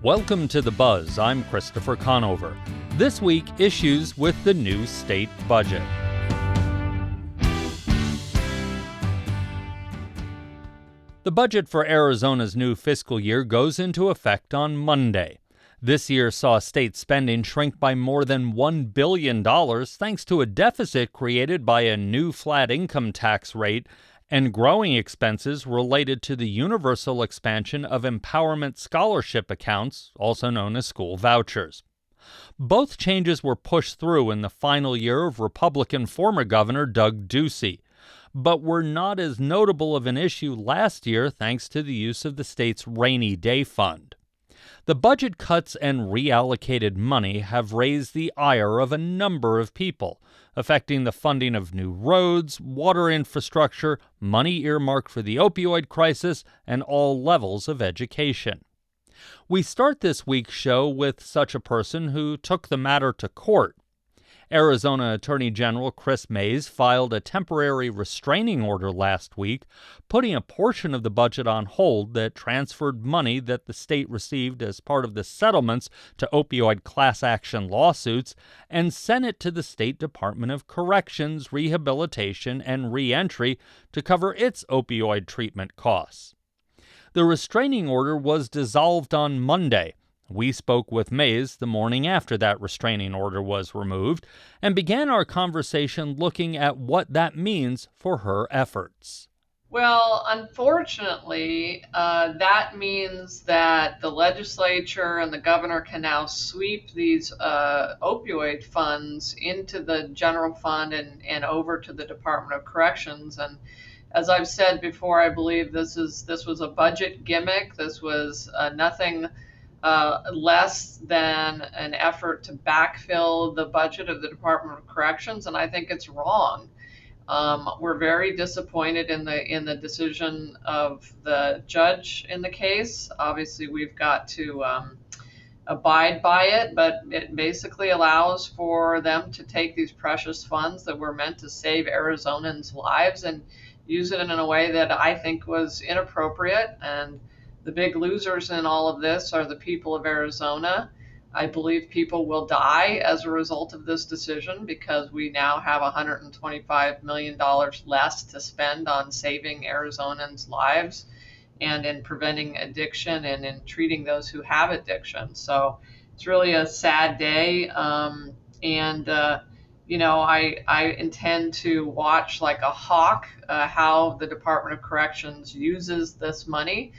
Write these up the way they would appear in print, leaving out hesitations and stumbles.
Welcome to The Buzz. I'm Christopher Conover. This week, issues with the new state budget. The budget for Arizona's new fiscal year goes into effect on Monday. This year saw state spending shrink by more than $1 billion thanks to a deficit created by a new flat income tax rate and growing expenses related to the universal expansion of empowerment scholarship accounts, also known as school vouchers. Both changes were pushed through in the final year of Republican former Governor Doug Ducey, but were not as notable of an issue last year thanks to the use of the state's rainy day fund. The budget cuts and reallocated money have raised the ire of a number of people, affecting the funding of new roads, water infrastructure, money earmarked for the opioid crisis, and all levels of education. We start this week's show with such a person who took the matter to court. Arizona Attorney General Kris Mayes filed a temporary restraining order last week, putting a portion of the budget on hold that transferred money that the state received as part of the settlements to opioid class action lawsuits and sent it to the State Department of Corrections, Rehabilitation, and Reentry to cover its opioid treatment costs. The restraining order was dissolved on Monday. We spoke with Mayes the morning after that restraining order was removed and began our conversation looking at what that means for her efforts. Well, unfortunately, that means that the legislature and the governor can now sweep these opioid funds into the general fund and over to the Department of Corrections. And as I've said before, I believe this was a budget gimmick. This was nothing less than an effort to backfill the budget of the Department of Corrections, and I think it's wrong. We're very disappointed in the decision of the judge in the case. Obviously, we've got to abide by it, but it basically allows for them to take these precious funds that were meant to save Arizonans' lives and use it in a way that I think was inappropriate. And the big losers in all of this are the people of Arizona. I believe people will die as a result of this decision because we now have $125 million less to spend on saving Arizonans' lives and in preventing addiction and in treating those who have addiction. So it's really a sad day. I intend to watch like a hawk how the Department of Corrections uses this money.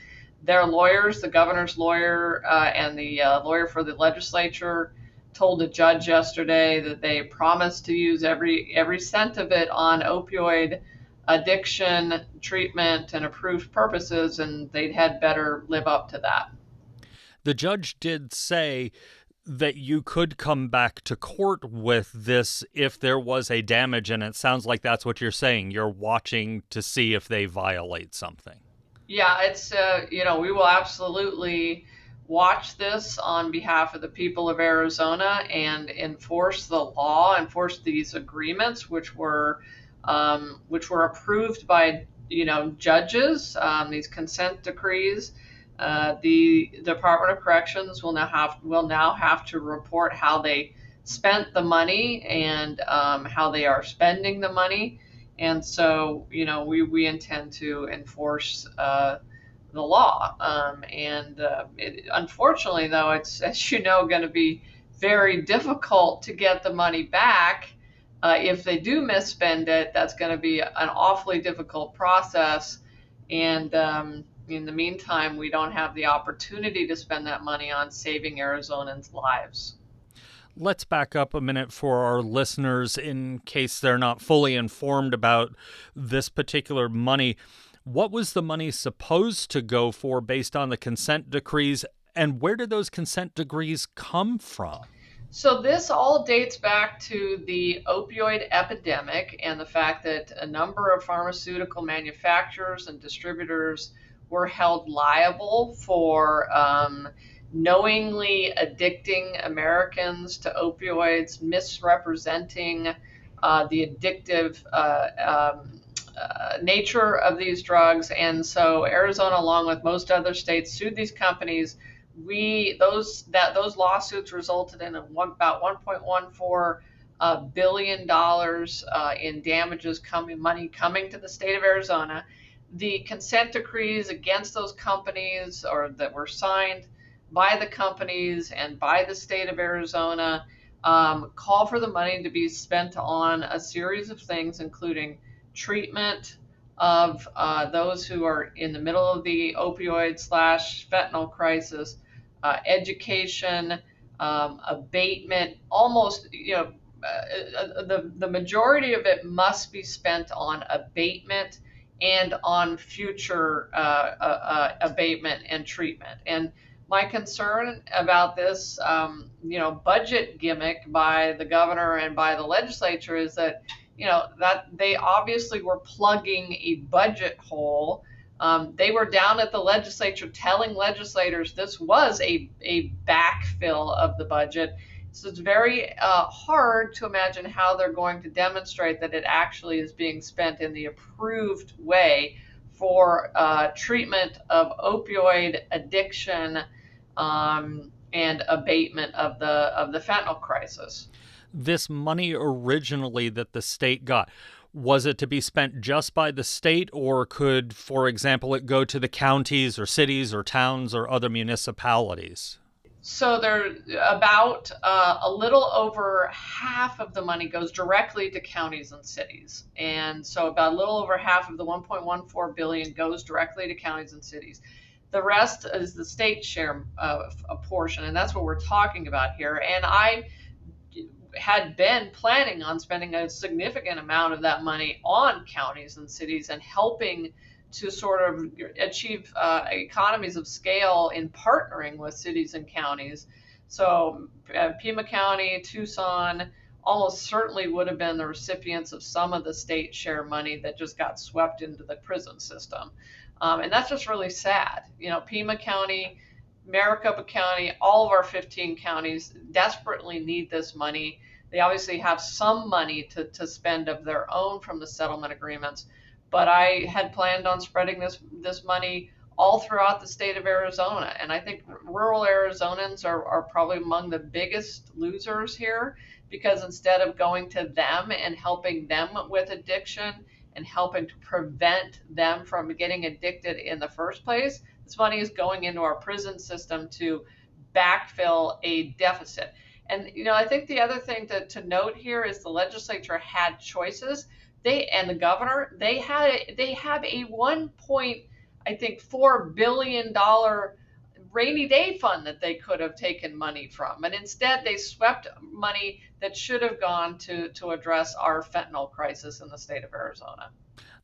Their lawyers, the governor's lawyer and the lawyer for the legislature, told the judge yesterday that they promised to use every cent of it on opioid addiction treatment and approved purposes, and they had better live up to that. The judge did say that you could come back to court with this if there was a damage, and it sounds like that's what you're saying. You're watching to see if they violate something. Yeah, it's, we will absolutely watch this on behalf of the people of Arizona and enforce the law, enforce these agreements, which were approved by, judges, these consent decrees. The Department of Corrections will now have to report how they spent the money and how they are spending the money. And so, we intend to enforce the law. Unfortunately, though, it's, as going to be very difficult to get the money back. If they do misspend it, that's going to be an awfully difficult process. And in the meantime, we don't have the opportunity to spend that money on saving Arizonans' lives. Let's back up a minute for our listeners in case they're not fully informed about this particular money. What was the money supposed to go for based on the consent decrees, and where did those consent decrees come from? So this all dates back to the opioid epidemic and the fact that a number of pharmaceutical manufacturers and distributors were held liable for knowingly addicting Americans to opioids, misrepresenting the addictive nature of these drugs. And so Arizona, along with most other states, sued these companies those lawsuits resulted in about $1.14 billion in damages money coming to the state of Arizona. The consent decrees against those companies, or that were signed by the companies and by the state of Arizona, call for the money to be spent on a series of things, including treatment of those who are in the middle of the opioid/fentanyl crisis, education, abatement. Almost, the majority of it must be spent on abatement and on future abatement and treatment. And my concern about this, budget gimmick by the governor and by the legislature is that, that they obviously were plugging a budget hole. They were down at the legislature telling legislators this was a backfill of the budget. So it's very hard to imagine how they're going to demonstrate that it actually is being spent in the approved way for treatment of opioid addiction and abatement of the fentanyl crisis. This money originally that the state got, was it to be spent just by the state, or could, for example, it go to the counties or cities or towns or other municipalities? So there, about a little over half of the money goes directly to counties and cities, and so about a little over half of the 1.14 billion goes directly to counties and cities. The rest is the state share a portion, and that's what we're talking about here. And I had been planning on spending a significant amount of that money on counties and cities and helping to sort of achieve economies of scale in partnering with cities and counties. So Pima County, Tucson, almost certainly would have been the recipients of some of the state share money that just got swept into the prison system. And that's just really sad. Pima County, Maricopa County, all of our 15 counties desperately need this money. They obviously have some money to spend of their own from the settlement agreements, but I had planned on spreading this money all throughout the state of Arizona. And I think rural Arizonans are probably among the biggest losers here, because instead of going to them and helping them with addiction and helping to prevent them from getting addicted in the first place, this money is going into our prison system to backfill a deficit. And I think the other thing to note here is the legislature had choices. And the governor, they have a $1.4 billion rainy day fund that they could have taken money from, and instead they swept money that should have gone to address our fentanyl crisis in the state of Arizona.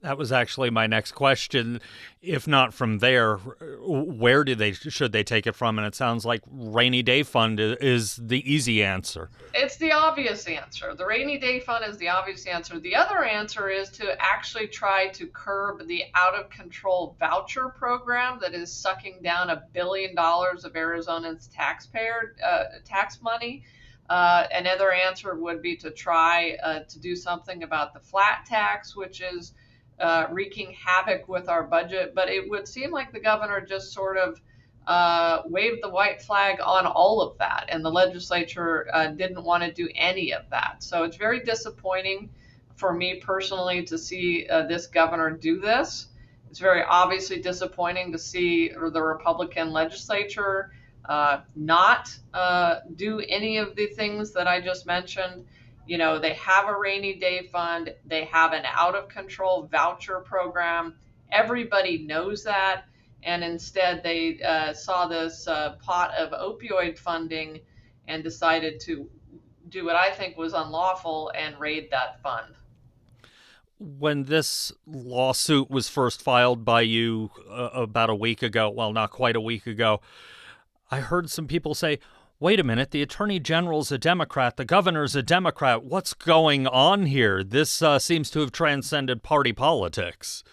That was actually my next question. If not from there, where should they take it from? And it sounds like rainy day fund is the easy answer. It's the obvious answer. The rainy day fund is the obvious answer. The other answer is to actually try to curb the out of control voucher program that is sucking down $1 billion of Arizona's taxpayer tax money. Another answer would be to try to do something about the flat tax, which is wreaking havoc with our budget. But it would seem like the governor just sort of waved the white flag on all of that, and the legislature didn't want to do any of that. So it's very disappointing for me personally to see this governor do this. It's very obviously disappointing to see the Republican legislature not do any of the things that I just mentioned. They have a rainy day fund. They have an out of control voucher program. Everybody knows that. And instead they saw this pot of opioid funding and decided to do what I think was unlawful and raid that fund. When this lawsuit was first filed by you about a week ago, well, not quite a week ago, I heard some people say, wait a minute, the Attorney General's a Democrat, the Governor's a Democrat. What's going on here? This seems to have transcended party politics.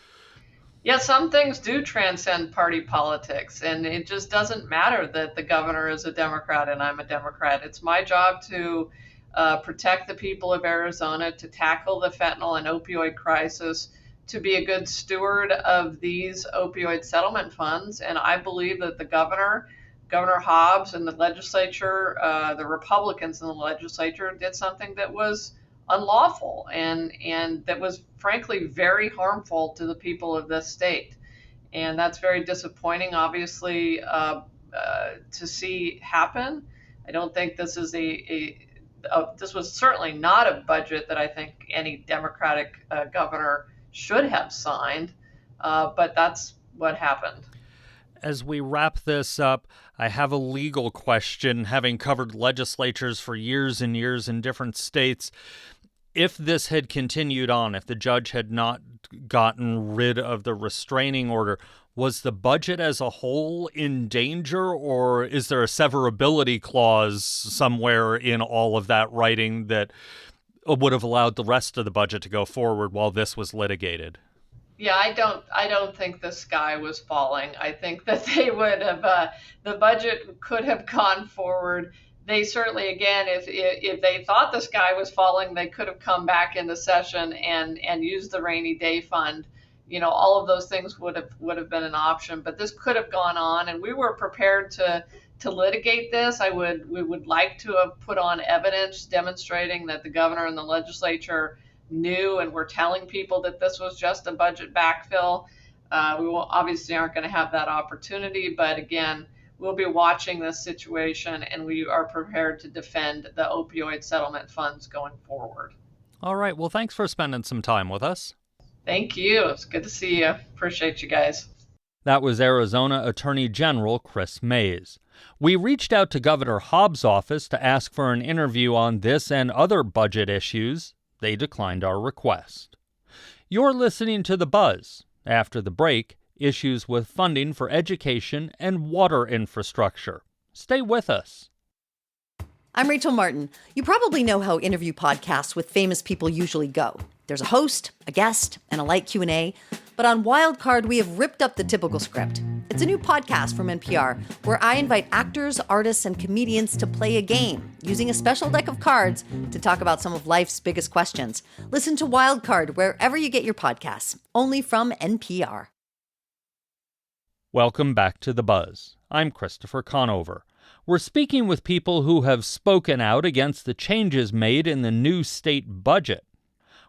Yeah, some things do transcend party politics, and it just doesn't matter that the governor is a Democrat and I'm a Democrat. It's my job to protect the people of Arizona, to tackle the fentanyl and opioid crisis, to be a good steward of these opioid settlement funds. And I believe that the governor Governor Hobbs and the legislature, the Republicans in the legislature, did something that was unlawful and that was frankly very harmful to the people of this state. And that's very disappointing, obviously, to see happen. I don't think this is this was certainly not a budget that I think any Democratic governor should have signed, but that's what happened. As we wrap this up, I have a legal question, having covered legislatures for years and years in different states. If this had continued on, if the judge had not gotten rid of the restraining order, was the budget as a whole in danger, or is there a severability clause somewhere in all of that writing that would have allowed the rest of the budget to go forward while this was litigated? Yeah, I don't think the sky was falling. I think that they would have, the budget could have gone forward. They certainly, again, if they thought the sky was falling, they could have come back into session and used the rainy day fund. All of those things would have been an option, but this could have gone on, and we were prepared to litigate this. We would like to have put on evidence demonstrating that the governor and the legislature knew and were telling people that this was just a budget backfill. We obviously aren't going to have that opportunity, but again, we'll be watching this situation, and we are prepared to defend the opioid settlement funds going forward. All right. Well, thanks for spending some time with us. Thank you. It's good to see you. Appreciate you guys. That was Arizona Attorney General Kris Mayes. We reached out to Governor Hobbs' office to ask for an interview on this and other budget issues. They declined our request. You're listening to The Buzz. After the break, issues with funding for education and water infrastructure. Stay with us. I'm Rachel Martin. You probably know how interview podcasts with famous people usually go. There's a host, a guest, and a light Q&A. But on Wildcard, we have ripped up the typical script. It's a new podcast from NPR where I invite actors, artists, and comedians to play a game using a special deck of cards to talk about some of life's biggest questions. Listen to Wildcard wherever you get your podcasts, only from NPR. Welcome back to The Buzz. I'm Christopher Conover. We're speaking with people who have spoken out against the changes made in the new state budget.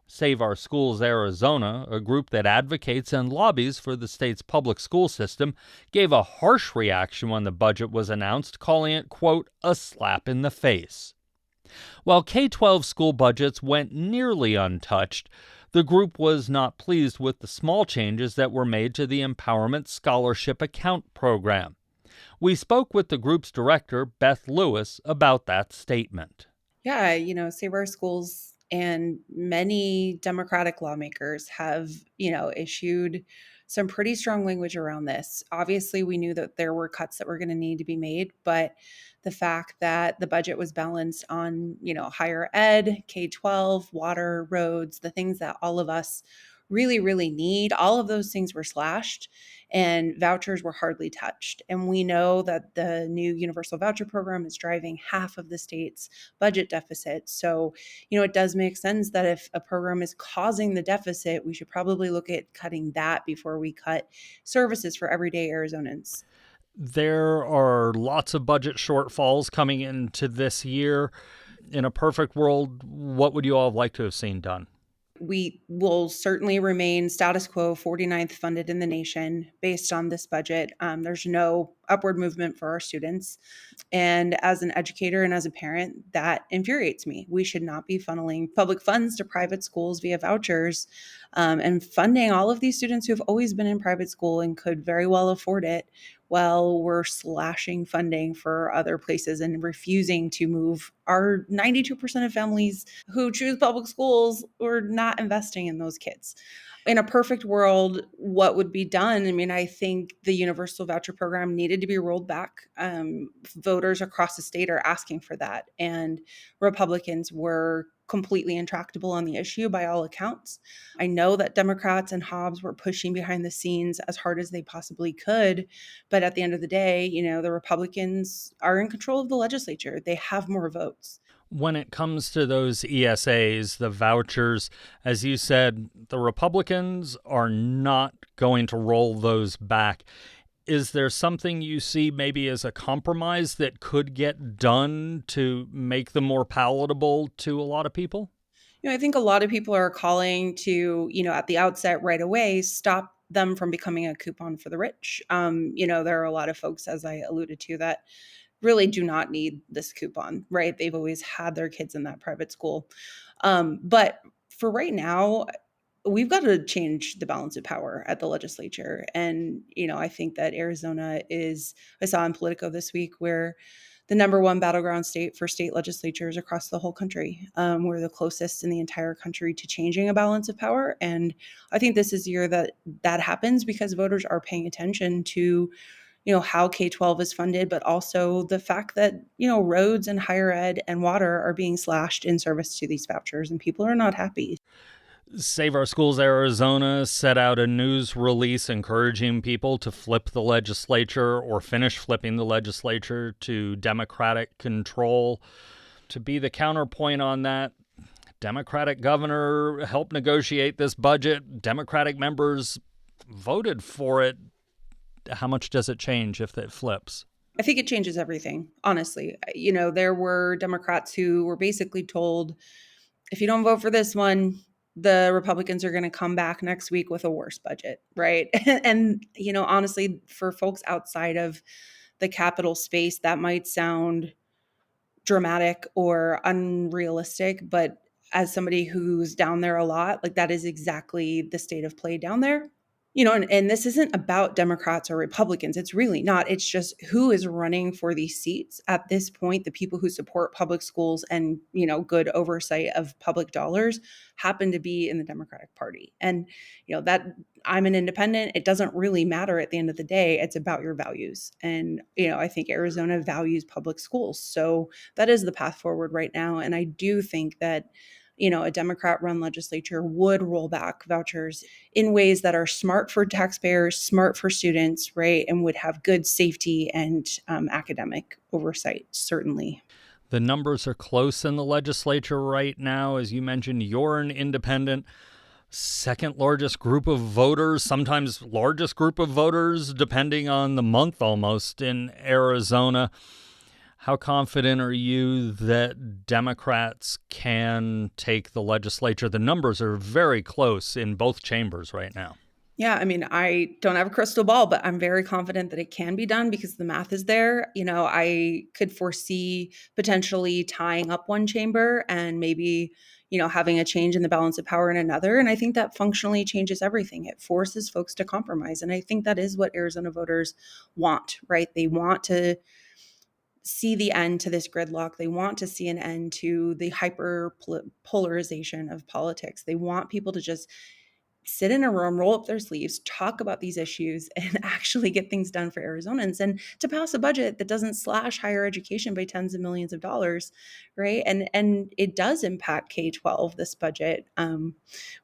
Save Our Schools Arizona, a group that advocates and lobbies for the state's public school system, gave a harsh reaction when the budget was announced, calling it, quote, a slap in the face. While K-12 school budgets went nearly untouched, the group was not pleased with the small changes that were made to the Empowerment Scholarship Account program. We spoke with the group's director, Beth Lewis, about that statement. Yeah, Save Our Schools and many Democratic lawmakers have, issued some pretty strong language around this. Obviously, we knew that there were cuts that were going to need to be made, but the fact that the budget was balanced on, higher ed, K-12, water, roads, the things that all of us really, really need, all of those things were slashed and vouchers were hardly touched. And we know that the new universal voucher program is driving half of the state's budget deficit. So, it does make sense that if a program is causing the deficit, we should probably look at cutting that before we cut services for everyday Arizonans. There are lots of budget shortfalls coming into this year. In a perfect world, what would you all have liked to have seen done? We will certainly remain status quo, 49th funded in the nation based on this budget. There's no upward movement for our students. And as an educator and as a parent, that infuriates me. We should not be funneling public funds to private schools via vouchers and funding all of these students who have always been in private school and could very well afford it, while we're slashing funding for other places and refusing to move our 92% of families who choose public schools or not investing in those kids. In a perfect world, what would be done? I think the universal voucher program needed to be rolled back. Voters across the state are asking for that. And Republicans were completely intractable on the issue by all accounts. I know that Democrats and Hobbs were pushing behind the scenes as hard as they possibly could. But at the end of the day, the Republicans are in control of the legislature. They have more votes. When it comes to those ESAs, the vouchers, as you said, the Republicans are not going to roll those back. Is there something you see maybe as a compromise that could get done to make them more palatable to a lot of people? I think a lot of people are calling to, at the outset right away, stop them from becoming a coupon for the rich. There are a lot of folks, as I alluded to, that really do not need this coupon, right? They've always had their kids in that private school. But for right now, we've got to change the balance of power at the legislature. And, I think that Arizona I saw in Politico this week where the number one battleground state for state legislatures across the whole country. We're the closest in the entire country to changing a balance of power. And I think this is the year that happens because voters are paying attention to how K-12 is funded, but also the fact that, roads and higher ed and water are being slashed in service to these vouchers, and people are not happy. Save Our Schools Arizona set out a news release encouraging people to flip the legislature or finish flipping the legislature to Democratic control. To be the counterpoint on that, Democratic governor helped negotiate this budget. Democratic members voted for it. How much does it change if it flips? I think it changes everything, honestly. There were Democrats who were basically told, if you don't vote for this one, the Republicans are going to come back next week with a worse budget, right? And, honestly, for folks outside of the Capitol space, that might sound dramatic or unrealistic, but as somebody who's down there a lot, like that is exactly the state of play down there. And this isn't about Democrats or Republicans. It's really not. It's just who is running for these seats at this point. The people who support public schools and, good oversight of public dollars happen to be in the Democratic Party. And, that I'm an independent. It doesn't really matter at the end of the day. It's about your values. And, I think Arizona values public schools. So that is the path forward right now. And I do think that a Democrat-run legislature would roll back vouchers in ways that are smart for taxpayers, smart for students, right, and would have good safety and academic oversight, certainly. The numbers are close in the legislature right now. As you mentioned, you're an independent. Second largest group of voters, sometimes largest group of voters, depending on the month almost, in Arizona. How confident are you that Democrats can take the legislature? The numbers are very close in both chambers right now. Yeah, I don't have a crystal ball, but I'm very confident that it can be done because the math is there. I could foresee potentially tying up one chamber and maybe, having a change in the balance of power in another. And I think that functionally changes everything. It forces folks to compromise. And I think that is what Arizona voters want, right? They want to see the end to this gridlock. They want to see an end to the hyper polarization of politics. They want people to just sit in a room, roll up their sleeves, talk about these issues, and actually get things done for Arizonans, and to pass a budget that doesn't slash higher education by tens of millions of dollars, right? And it does impact K-12, this budget. We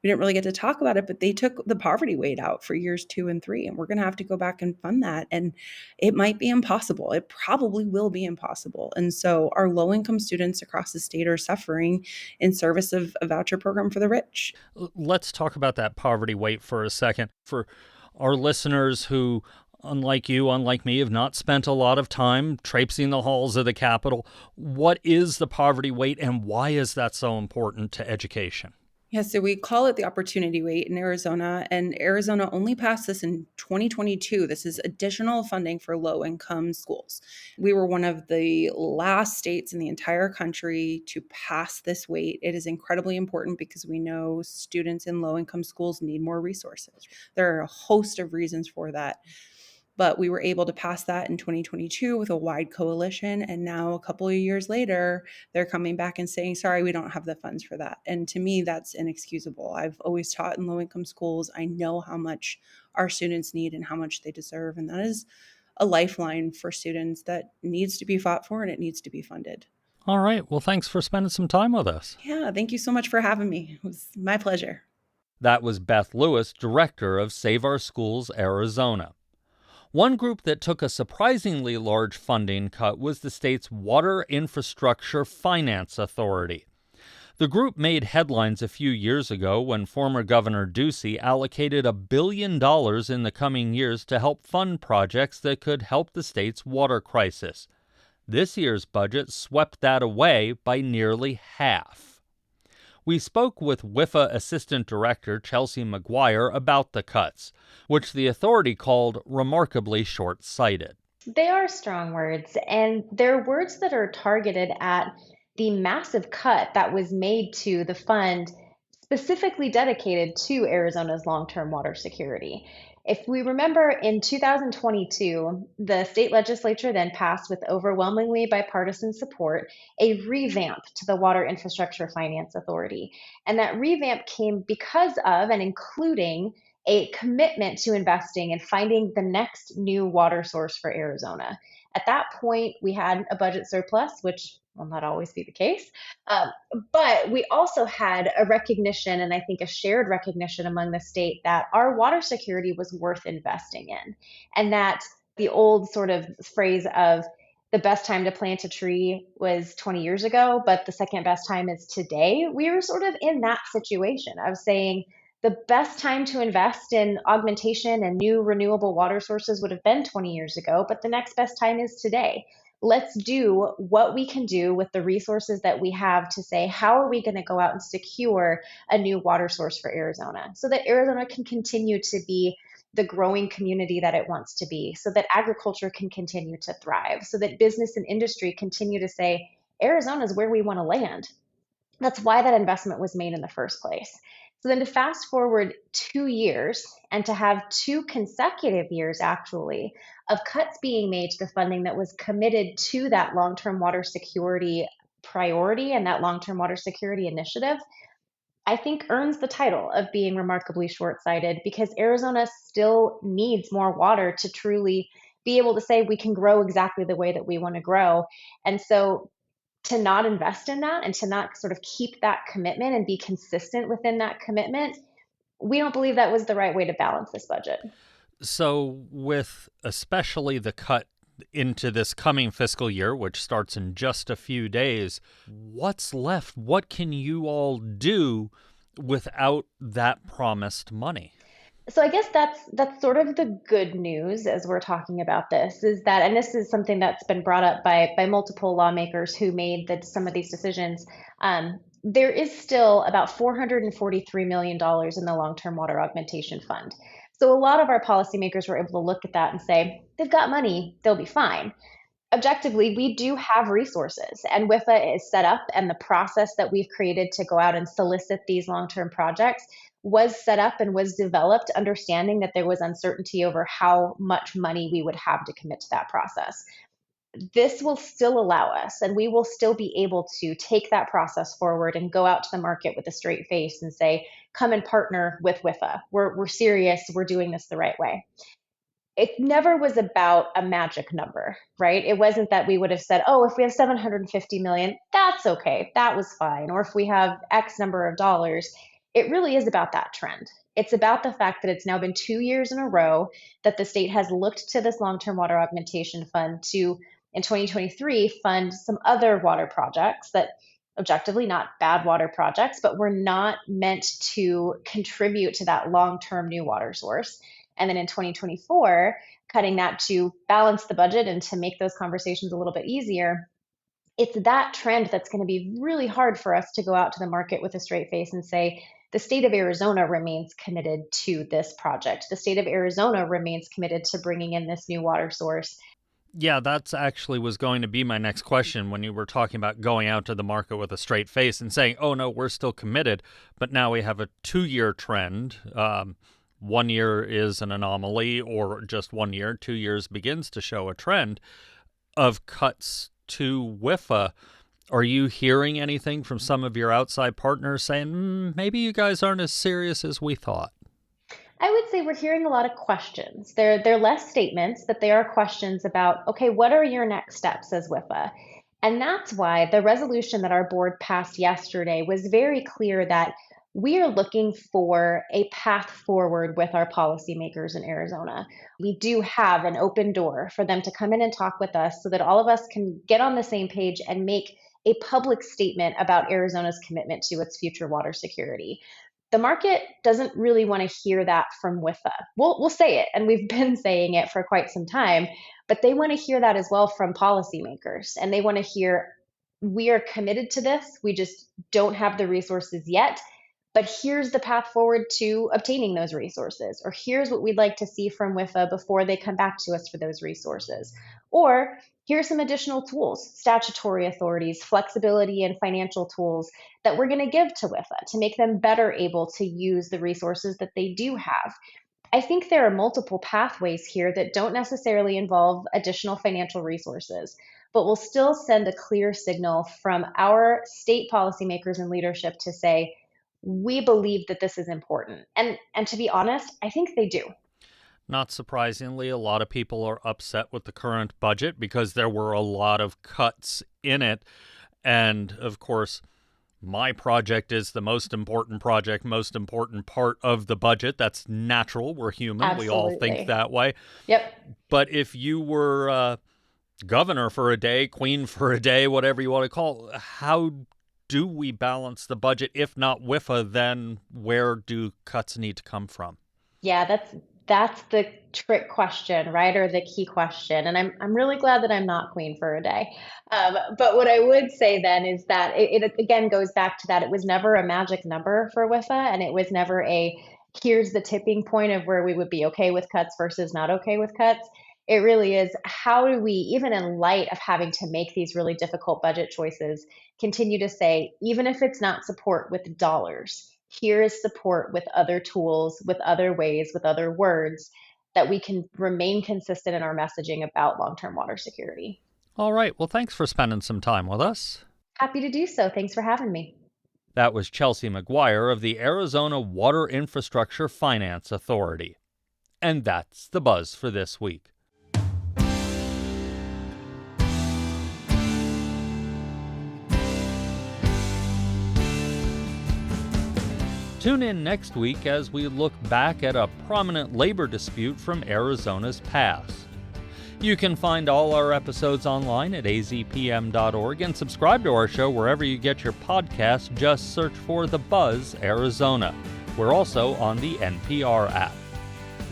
didn't really get to talk about it, but they took the poverty weight out for years 2 and 3, and we're going to have to go back and fund that. And it might be impossible. It probably will be impossible. And so our low-income students across the state are suffering in service of a voucher program for the rich. Let's talk about that poverty weight for a second. For our listeners who, unlike you, unlike me, have not spent a lot of time traipsing the halls of the Capitol, what is the poverty weight and why is that so important to education? Yeah, so we call it the opportunity weight in Arizona, and Arizona only passed this in 2022. This is additional funding for low-income schools. We were one of the last states in the entire country to pass this weight. It is incredibly important because we know students in low-income schools need more resources. There are a host of reasons for that. But we were able to pass that in 2022 with a wide coalition. And now a couple of years later, they're coming back and saying, sorry, we don't have the funds for that. And to me, that's inexcusable. I've always taught in low-income schools. I know how much our students need and how much they deserve. And that is a lifeline for students that needs to be fought for and it needs to be funded. All right. Well, thanks for spending some time with us. Yeah, thank you so much for having me. It was my pleasure. That was Beth Lewis, director of Save Our Schools Arizona. One group that took a surprisingly large funding cut was the state's Water Infrastructure Finance Authority. The group made headlines a few years ago when former Governor Ducey allocated $1 billion in the coming years to help fund projects that could help the state's water crisis. This year's budget swept that away by nearly half. We spoke with WIFA Assistant Director Chelsea McGuire about the cuts, which the authority called remarkably short-sighted. They are strong words, and they're words that are targeted at the massive cut that was made to the fund specifically dedicated to Arizona's long-term water security. If we remember, in 2022, the state legislature then passed with overwhelmingly bipartisan support a revamp to the Water Infrastructure Finance Authority. And that revamp came because of and including a commitment to investing and finding the next new water source for Arizona. At that point, we had a budget surplus, which will not always be the case. But we also had a recognition, and I think a shared recognition among the state, that our water security was worth investing in. And that the old sort of phrase of the best time to plant a tree was 20 years ago, but the second best time is today. We were sort of in that situation of saying, the best time to invest in augmentation and new renewable water sources would have been 20 years ago, but the next best time is today. Let's do what we can do with the resources that we have to say, how are we going to go out and secure a new water source for Arizona so that Arizona can continue to be the growing community that it wants to be, so that agriculture can continue to thrive, so that business and industry continue to say, Arizona is where we want to land. That's why that investment was made in the first place. So then to fast forward 2 years and to have 2 consecutive years actually of cuts being made to the funding that was committed to that long-term water security priority and that long-term water security initiative, I think earns the title of being remarkably short-sighted, because Arizona still needs more water to truly be able to say we can grow exactly the way that we want to grow. And so to not invest in that and to not sort of keep that commitment and be consistent within that commitment, we don't believe that was the right way to balance this budget. So with especially the cut into this coming fiscal year, which starts in just a few days, what's left? What can you all do without that promised money? So I guess that's sort of the good news as we're talking about this, is that, and this is something that's been brought up by multiple lawmakers who made some of these decisions. There is still about $443 million in the long-term water augmentation fund. So a lot of our policymakers were able to look at that and say, they've got money, they'll be fine. Objectively, we do have resources, and WIFA is set up, and the process that we've created to go out and solicit these long-term projects was set up and was developed understanding that there was uncertainty over how much money we would have to commit to that process. This will still allow us, and we will still be able to take that process forward and go out to the market with a straight face and say, come and partner with WIFA. We're serious, we're doing this the right way. It never was about a magic number, right? It wasn't that we would have said, oh, if we have $750 million, that's okay, that was fine. Or if we have X number of dollars. It really is about that trend. It's about the fact that it's now been 2 years in a row that the state has looked to this long-term water augmentation fund to, in 2023, fund some other water projects that objectively not bad water projects, but were not meant to contribute to that long-term new water source. And then in 2024, cutting that to balance the budget and to make those conversations a little bit easier. It's that trend that's going to be really hard for us to go out to the market with a straight face and say, the state of Arizona remains committed to this project. The state of Arizona remains committed to bringing in this new water source. Yeah, that's actually was going to be my next question when you were talking about going out to the market with a straight face and saying, oh, no, we're still committed. But now we have a 2-year trend. 1 year is an anomaly, or just 1 year. 2 years begins to show a trend of cuts to WIFA. Are you hearing anything from some of your outside partners saying, maybe you guys aren't as serious as we thought? I would say we're hearing a lot of questions. They're less statements, but they are questions about, okay, what are your next steps as WIFA? And that's why the resolution that our board passed yesterday was very clear that we are looking for a path forward with our policymakers in Arizona. We do have an open door for them to come in and talk with us so that all of us can get on the same page and make a public statement about Arizona's commitment to its future water security. The market doesn't really want to hear that from WIFA. We'll say it, and we've been saying it for quite some time, but they want to hear that as well from policymakers. And they want to hear, we are committed to this, we just don't have the resources yet, but here's the path forward to obtaining those resources, or here's what we'd like to see from WIFA before they come back to us for those resources. Or here's some additional tools, statutory authorities, flexibility, and financial tools that we're going to give to WIFA to make them better able to use the resources that they do have. I think there are multiple pathways here that don't necessarily involve additional financial resources, but will still send a clear signal from our state policymakers and leadership to say, we believe that this is important. And to be honest, I think they do. Not surprisingly, a lot of people are upset with the current budget because there were a lot of cuts in it. And of course, my project is the most important project, most important part of the budget. That's natural. We're human. Absolutely. We all think that way. Yep. But if you were governor for a day, queen for a day, whatever you want to call it, how do we balance the budget? If not WIFA, then where do cuts need to come from? Yeah, that's the trick question, right? Or the key question. And I'm really glad that I'm not queen for a day. But what I would say then is that it again goes back to that it was never a magic number for WIFA, and it was never here's the tipping point of where we would be okay with cuts versus not okay with cuts. It really is, how do we, even in light of having to make these really difficult budget choices, continue to say, even if it's not support with dollars, here is support with other tools, with other ways, with other words, that we can remain consistent in our messaging about long-term water security. All right. Well, thanks for spending some time with us. Happy to do so. Thanks for having me. That was Chelsea McGuire of the Arizona Water Infrastructure Finance Authority. And that's the buzz for this week. Tune in next week as we look back at a prominent labor dispute from Arizona's past. You can find all our episodes online at azpm.org and subscribe to our show wherever you get your podcasts. Just search for The Buzz Arizona. We're also on the NPR app.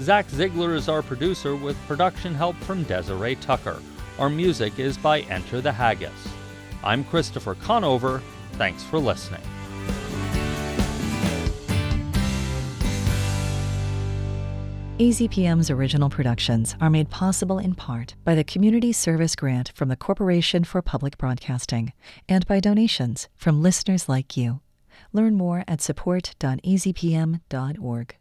Zach Ziegler is our producer with production help from Desiree Tucker. Our music is by Enter the Haggis. I'm Christopher Conover. Thanks for listening. AZPM's original productions are made possible in part by the Community Service Grant from the Corporation for Public Broadcasting and by donations from listeners like you. Learn more at support.azpm.org.